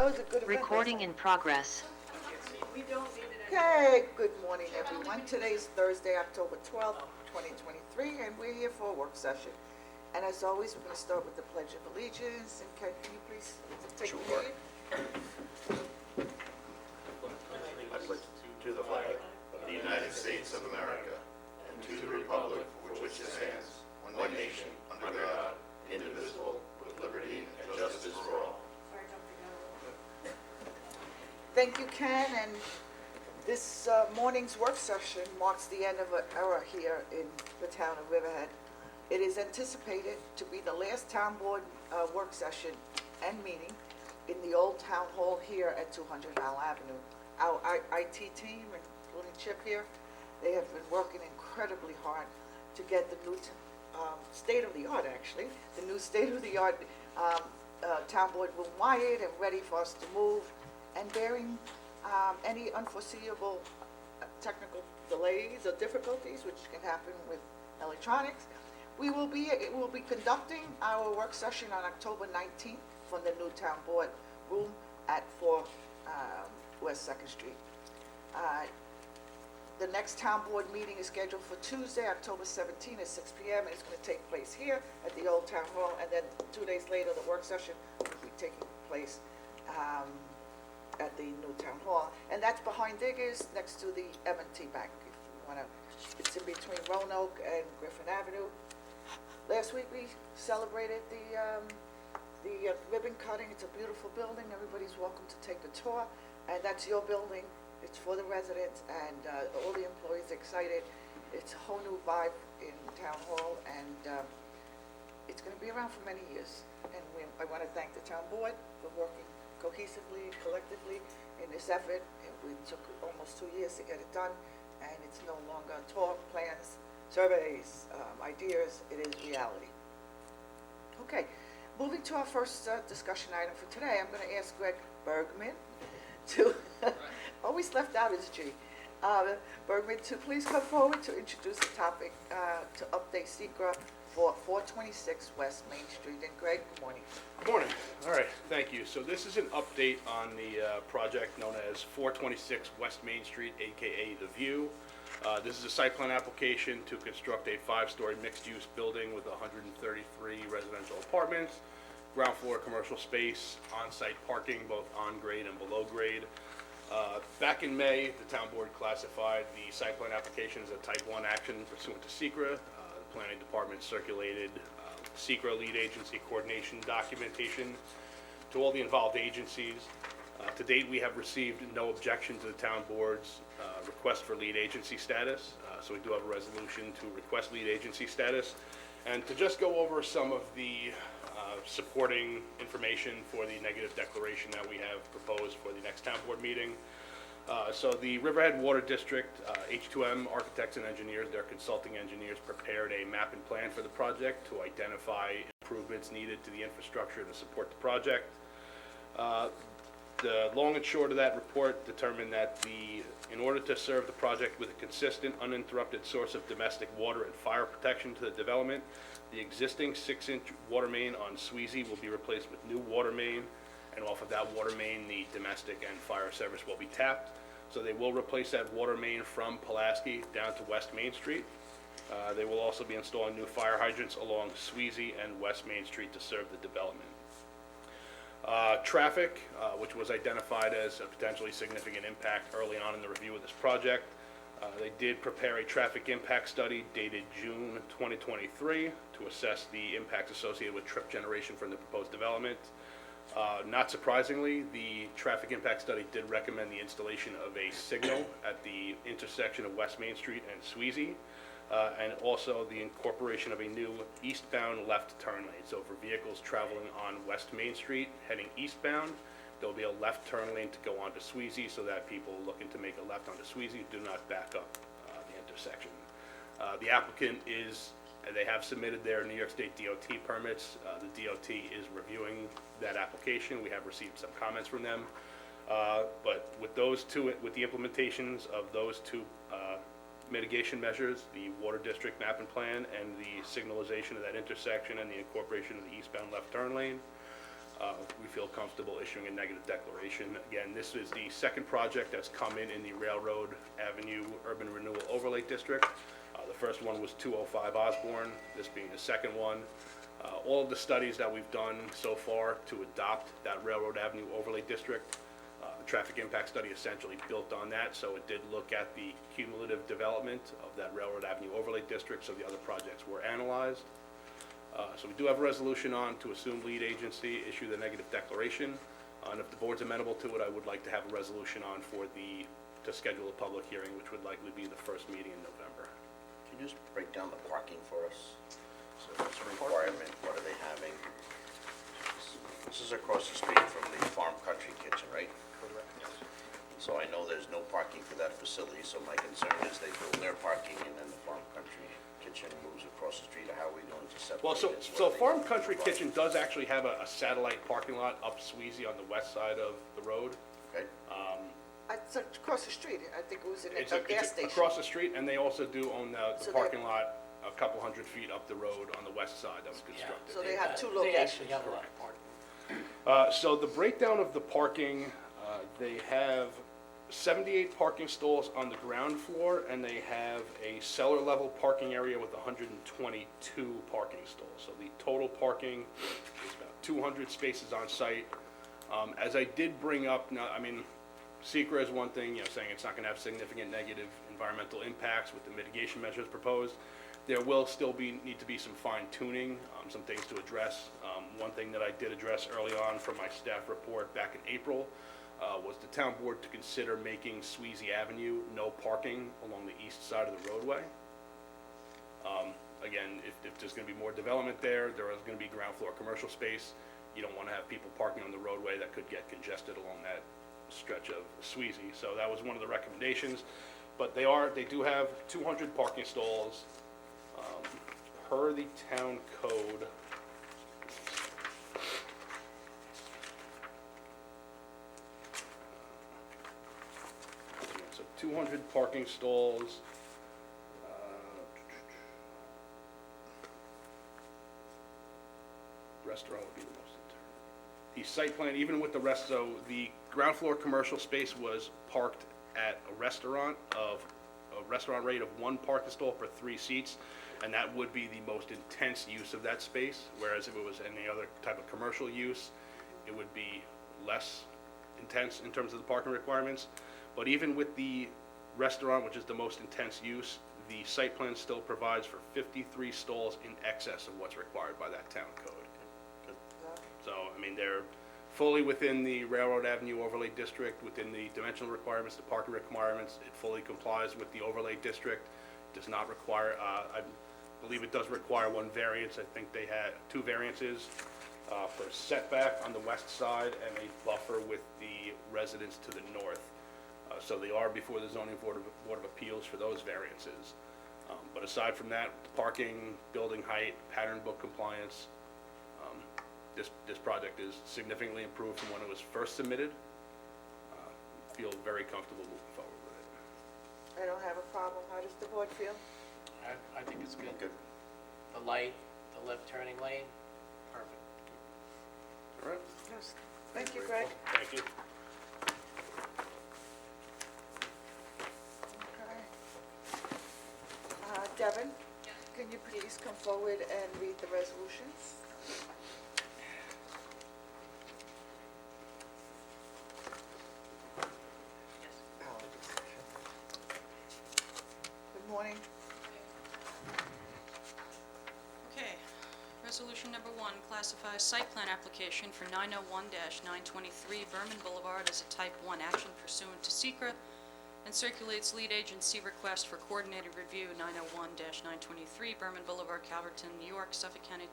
That was a good event. Recording in progress. Okay, good morning, everyone. Today's Thursday, October 12th, 2023, and we're here for a work session. And as always, we're going to start with the Pledge of Allegiance. And Ken, can you please take the lead? I pledge to the flag of the United States of America and to the republic for which it stands, one nation, under God, indivisible, with liberty and justice for all. Thank you, Ken. And this morning's work session marks the end of an era here in the town of Riverhead. It is anticipated to be the last town board work session and meeting in the old town hall here at 200 Howell Avenue. Our IT team, including Chip here, they have been working incredibly hard to get the new state-of-the-art, actually, the new state-of-the-art town board room wired and ready for us to move, and bearing any unforeseeable technical delays or difficulties, which can happen with electronics. We will be conducting our work session on October 19th from the new town board room at 4 West 2nd Street. The next town board meeting is scheduled for Tuesday, October 17th at 6 p.m. and it's going to take place here at the old town hall, and then 2 days later the work session will be taking place at the new town hall, and that's behind Diggers next to the M&T Bank. If you want to, it's in between Roanoke and Griffin Avenue. Last week we celebrated the ribbon cutting. It's a beautiful building. Everybody's welcome to take the tour, and that's your building. It's for the residents, and all the employees are excited. It's a whole new vibe in town hall, and it's going to be around for many years. And I want to thank the town board for working cohesively, collectively in this effort. We took almost 2 years to get it done, and it's no longer talk, plans, surveys, ideas. It is reality. Okay, moving to our first discussion item for today, I'm going to ask Greg Bergman to, always left out his G, Bergman to please come forward to introduce the topic to update SECRA for 426 West Main Street. And Greg, good morning. Good morning. All right, thank you. So this is an update on the project known as 426 West Main Street, aka The View. This is a site plan application to construct a 5-story mixed-use building with 133 residential apartments, ground floor commercial space, on-site parking, both on grade and below grade. Back in May, the town board classified the site plan application as a type 1 action pursuant to SECRA. The planning department circulated SECRA lead agency coordination documentation to all the involved agencies. To date, we have received no objection to the town board's request for lead agency status. So we do have a resolution to request lead agency status. And to just go over some of the supporting information for the negative declaration that we have proposed for the next town board meeting. So the Riverhead Water District, H2M Architects and Engineers, their consulting engineers, prepared a map and plan for the project to identify improvements needed to the infrastructure to support the project. The long and short of that report determined that in order to serve the project with a consistent, uninterrupted source of domestic water and fire protection to the development, the existing 6-inch water main on Sweezy will be replaced with new water main, and off of that water main, the domestic and fire service will be tapped. So they will replace that water main from Pulaski down to West Main Street. They will also be installing new fire hydrants along Sweezy and West Main Street to serve the development. Traffic, which was identified as a potentially significant impact early on in the review of this project. They did prepare a traffic impact study dated June 2023 to assess the impacts associated with trip generation from the proposed development. Not surprisingly, the traffic impact study did recommend the installation of a signal at the intersection of West Main Street and Sweezy, and also the incorporation of a new eastbound left turn lane. So for vehicles traveling on West Main Street heading eastbound, there'll be a left turn lane to go onto Sweezy so that people looking to make a left onto Sweezy do not back up the intersection. The applicant they have submitted their New York State DOT permits. The DOT is reviewing that application. We have received some comments from them. But with the implementations of those two mitigation measures, the Water District map and plan, and the signalization of that intersection and the incorporation of the eastbound left turn lane, we feel comfortable issuing a negative declaration. Again, this is the second project that's come in the Railroad Avenue Urban Renewal Overlay District. The first one was 205 Osborne, this being the second one. All of the studies that we've done so far to adopt that Railroad Avenue Overlay District, the traffic impact study essentially built on that, so it did look at the cumulative development of that Railroad Avenue Overlay District, so the other projects were analyzed. So we do have a resolution on to assume lead agency, issue the negative declaration, and if the board's amenable to it, I would like to have a resolution on to schedule a public hearing, which would likely be the first meeting in November. Can you just break down the parking for us? So what's the requirement, what are they having? This is across the street from the Farm Country Kitchen, right? So I know there's no parking for that facility, so my concern is they build their parking and then the Farm Country Kitchen moves across the street, or how are we going to separate Well, it? so Farm Country Kitchen does actually have a satellite parking lot up Sweezy on the west side of the road. Okay, It's across the street, I think it was in It's a gas station. across the street, and they also do own the So they- parking lot a couple hundred feet up the road on the west side that was constructed. So they have two They actually locations. have a lot of parking. So the breakdown of the parking, they have 78 parking stalls on the ground floor, and they have a cellar level parking area with 122 parking stalls. So the total parking is about 200 spaces on site. As I did bring up, now, I mean, SECR is one thing, saying it's not gonna have significant negative environmental impacts with the mitigation measures proposed. There will still need to be some fine tuning, some things to address. One thing that I did address early on from my staff report back in April was the town board to consider making Sweezy Avenue no parking along the east side of the roadway. Again, if there's gonna be more development there is gonna be ground floor commercial space. You don't wanna have people parking on the roadway that could get congested along that stretch of Sweezy. So that was one of the recommendations. But they do have 200 parking stalls. Per the town code, so 200 parking stalls. Restaurant would be the most important. The site plan, even with the rest, so the ground floor commercial space was parked at a restaurant rate of 1 parking stall per 3 seats, and that would be the most intense use of that space, whereas if it was any other type of commercial use, it would be less intense in terms of the parking requirements. But even with the restaurant, which is the most intense use, the site plan still provides for 53 stalls in excess of what's required by that town code. So, I mean, they're fully within the Railroad Avenue Overlay District, within the dimensional requirements, the parking requirements. It fully complies with the overlay district. Does not require, I believe it does require 1 variance. I think they had 2 variances for setback on the west side and a buffer with the residents to the north. So they are before the zoning board of appeals for those variances. But aside from that, the parking, building height, pattern book compliance, this project is significantly improved from when it was first submitted. Feel very comfortable moving forward with it. I don't have a problem, how does the board feel? I think it's good. good. The light, the left turning lane, perfect. All right? Yes. Thank you, Greg. Thank you. Okay. Devin, can you please come forward and read the resolutions? Good morning. Okay, resolution number 1 classifies site plan application for 901-923 Berman Boulevard as a type 1 action pursuant to SECR and circulates lead agency request for coordinated review 901-923 Berman Boulevard, Calverton, New York, Suffolk County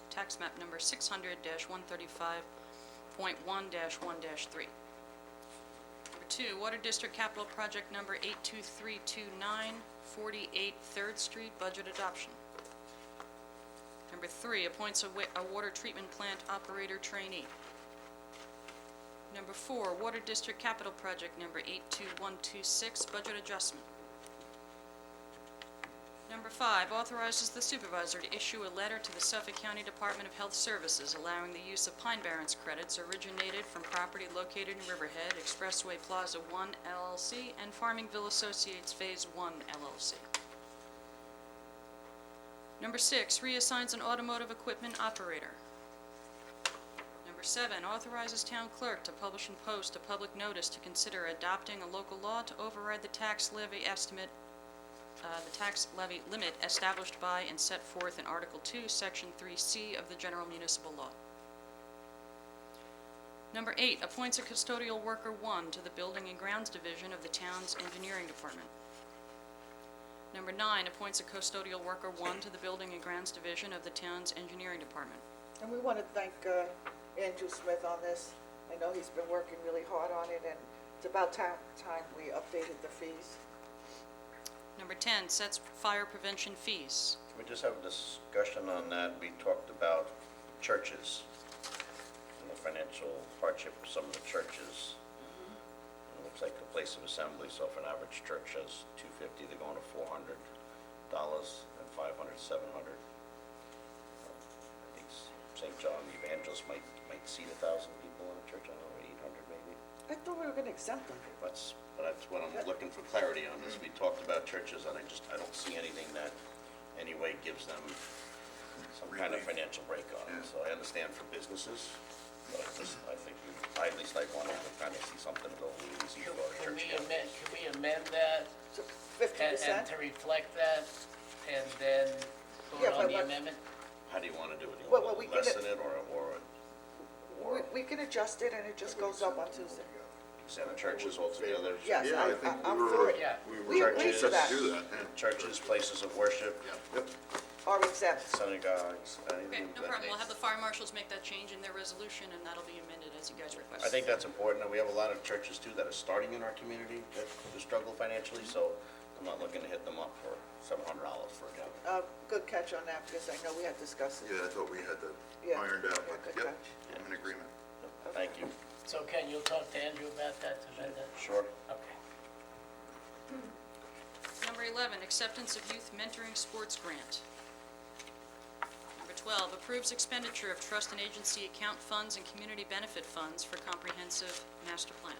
tax map number 600-135.1-1-3. Number 2, Water District Capital Project number 82329, 48 3rd Street, budget adoption. Number 3, appoints a water treatment plant operator trainee. Number 4, Water District Capital Project number 82126, budget adjustment. Number 5, authorizes the supervisor to issue a letter to the Suffolk County Department of Health Services allowing the use of Pine Barrens credits originated from property located in Riverhead, Expressway Plaza 1 LLC, and Farmingville Associates Phase 1 LLC. Number 6, reassigns an automotive equipment operator. Number 7, authorizes town clerk to publish and post a public notice to consider adopting a local law to override the tax levy limit established by and set forth in Article 2, Section 3C of the General Municipal Law. Number 8, appoints a custodial worker 1 to the Building and Grounds Division of the town's Engineering Department. Number 9, appoints a custodial worker 1 to the Building and Grounds Division of the town's Engineering Department. And we want to thank Andrew Smith on this. I know he's been working really hard on it, and it's about time we updated the fees. Number 10, sets fire prevention fees. Can we just have a discussion on that? We talked about churches and the financial hardship of some of the churches. It looks like the place of assembly, so if an average church has 250, they're going to $400, and 500, 700. I think St. John the Evangelist might seat 1,000 people in a church, I don't know, 800 maybe. I thought we were going to exempt them. That's what I'm looking for clarity on this. We talked about churches, and I don't see anything that anyway gives them some kind of financial break on it. So I understand for businesses, but I think I at least like want to kind of see something a little easy for a Can church. we amend that So and 50%? to reflect that, and then Yeah, vote on but the what- amendment? How do you want to do it? Do you Well, want we to can- lessen it or We can adjust it, and it just goes up on Tuesday. exempt churches altogether? Yes, Yeah, I think I'm we for were, it. Yeah. We agreed to set that. to do that, yeah. Churches, places of worship, Yep. Are exempt. synagogues, Okay, anything. no problem. We'll have the fire marshals make that change in their resolution, and that'll be amended as you guys request. I think that's important, and we have a lot of churches too that are starting in our community that struggle financially, so I'm not looking to hit them up for $700 for a job. Good catch on that, because I know we had discussed it. Yeah, I thought we had that Yeah. ironed out, Yeah, but good yep, catch. I'm in agreement. Thank you. So Ken, you'll talk to Andrew about that, to amend that? Sure. Okay. Number 11, acceptance of youth mentoring sports grant. Number 12, approves expenditure of trust and agency account funds and community benefit funds for comprehensive master plan.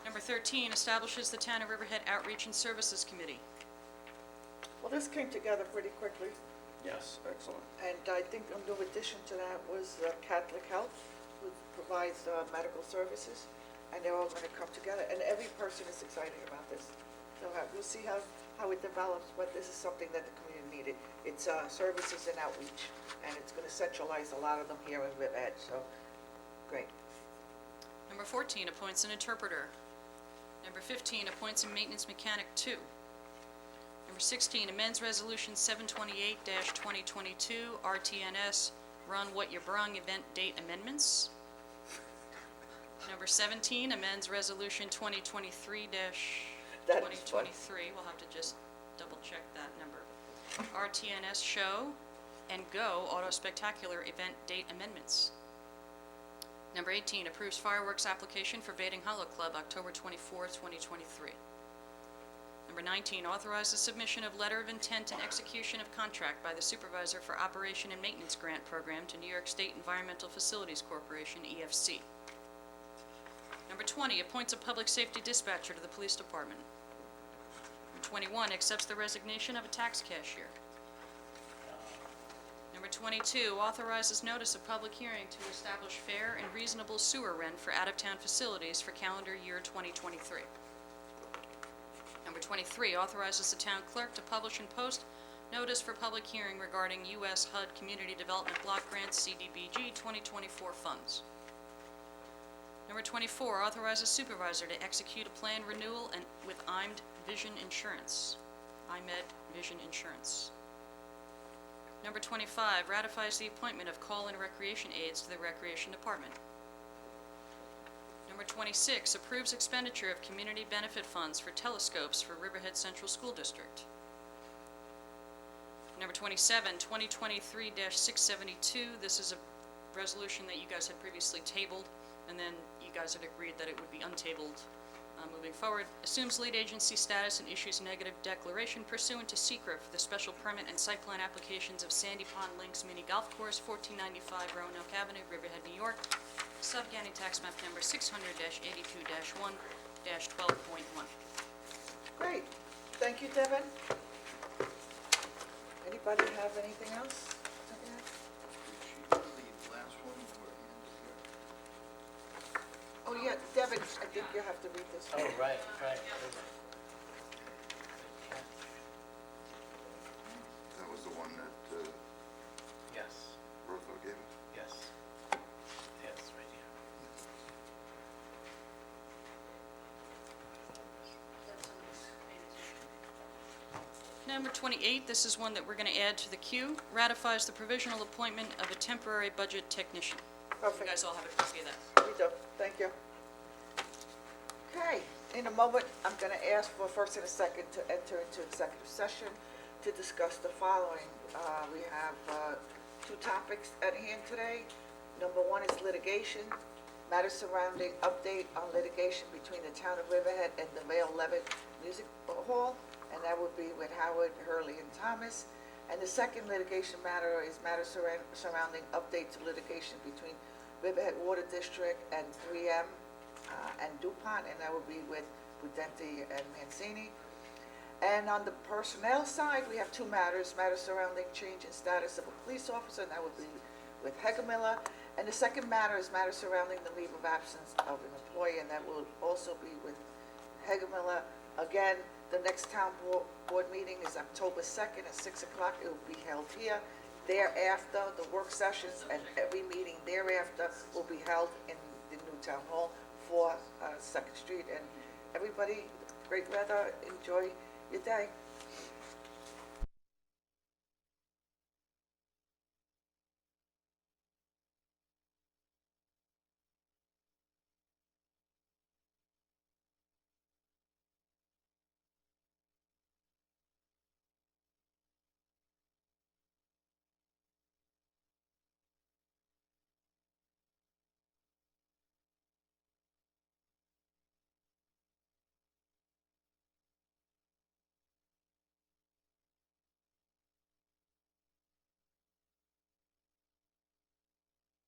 Number 13, establishes the Town of Riverhead Outreach and Services Committee. Well, this came together pretty quickly, Yes, excellent. and I think a new addition to that was Catholic Health, who provides medical services, and they're all going to come together, and every person is excited about this. So we'll see how it develops, but this is something that the community needed. It's services and outreach, and it's going to centralize a lot of them here in Riverhead, so, great. Number 14, appoints an interpreter. Number 15, appoints a maintenance mechanic 2. Number 16, amends Resolution 728-2022, RTNS, Run What You Brung event date amendments. Number 17, amends Resolution 2023-2023, we'll have to just double-check that number. RTNS Show and Go Auto Spectacular event date amendments. Number 18, approves fireworks application for Vading Hollow Club, October 24, 2023. Number 19, authorizes submission of letter of intent and execution of contract by the supervisor for operation and maintenance grant program to New York State Environmental Facilities Corporation, EFC. Number 20, appoints a public safety dispatcher to the police department. Number 21, accepts the resignation of a tax cashier. Number 22, authorizes notice of public hearing to establish fair and reasonable sewer rent for out-of-town facilities for calendar year 2023. Number 23, authorizes the town clerk to publish and post notice for public hearing regarding U.S. HUD Community Development Block Grants CDBG 2024 funds. Number 24, authorizes supervisor to execute a plan renewal and with IMED Vision Insurance. IMED Vision Insurance. Number 25, ratifies the appointment of call-in recreation aides to the Recreation Department. Number 26, approves expenditure of community benefit funds for telescopes for Riverhead Central School District. Number 27, 2023-672, this is a resolution that you guys had previously tabled, and then you guys had agreed that it would be untabled Moving forward, assumes lead agency status and issues negative declaration pursuant to SECR for the special permit and site plan applications of Sandy Pond Links Mini Golf Course, 1495 Roanoke Avenue, Riverhead, New York, sub-Ganny tax map number 600-82-1-12.1. Great. Thank you, Devin. Anybody have anything else? Oh, yeah, Devin, I think you have to read this. Oh, right. That was the one that Yes, Rotho gave us. yes. Yes, right here. Number 28, this is one that we're going to add to the queue, ratifies the provisional appointment of a temporary budget technician. You Perfect. guys all have a copy of that. We do, thank you. Okay, in a moment, I'm gonna ask for a first and a second to enter into executive session to discuss the following. We have two topics at hand today. Number one is litigation, matters surrounding update on litigation between the town of Riverhead and the Vale Levitt Music Hall, and that would be with Howard, Hurley, and Thomas. And the second litigation matter is matters surrounding update to litigation between Riverhead Water District and 3M and DuPont, and that would be with Budenti and Mancini. And on the personnel side, we have two matters surrounding change in status of a police officer, and that would be with Hegemiller. And the second matter is matters surrounding the leave of absence of an employee, and that will also be with Hegemiller. Again, the next town board meeting is October 2nd at 6 o'clock. It will be held here. Thereafter, the work sessions and every meeting thereafter will be held in the new town hall for 2nd Street. And everybody, great weather, enjoy your day.